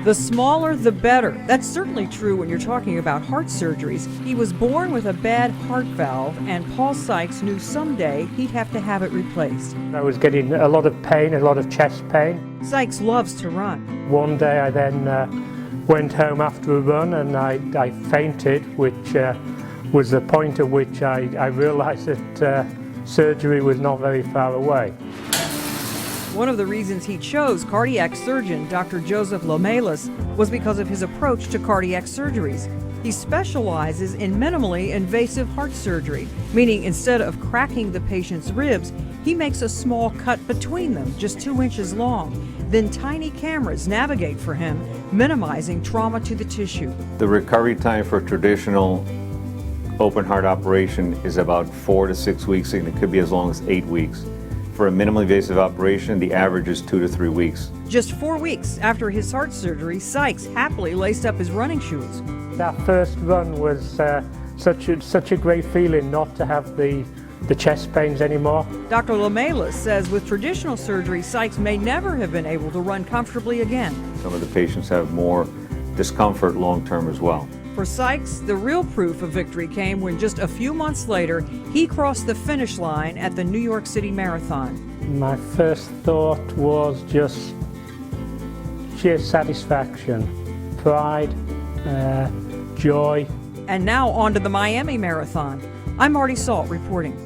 The smaller, the better. That's certainly true when you're talking about heart surgeries. He was born with a bad heart valve, and Paul Sykes knew someday he'd have to have it replaced. I was getting a lot of pain, a lot of chest pain. Sykes loves to run. One day I then went home after a run and I fainted, which was the point at which I realized that surgery was not very far away. One of the reasons he chose cardiac surgeon Dr. Joseph Lomelis was because of his approach to cardiac surgeries. He specializes in minimally invasive heart surgery, meaning instead of cracking the patient's ribs, he makes a small cut between them, just 2 inches long. Then tiny cameras navigate for him, minimizing trauma to the tissue. The recovery time for traditional open heart operation is about 4 to 6 weeks, and it could be as long as 8 weeks. For a minimally invasive operation, the average is 2 to 3 weeks. Just 4 weeks after his heart surgery, Sykes happily laced up his running shoes. That first run was such a great feeling not to have the chest pains anymore. Dr. Lomelis says with traditional surgery, Sykes may never have been able to run comfortably again. Some of the patients have more discomfort long-term as well. For Sykes, the real proof of victory came when just a few months later, he crossed the finish line at the New York City Marathon. My first thought was just sheer satisfaction, pride, joy. And now on to the Miami Marathon. I'm Marty Salt reporting.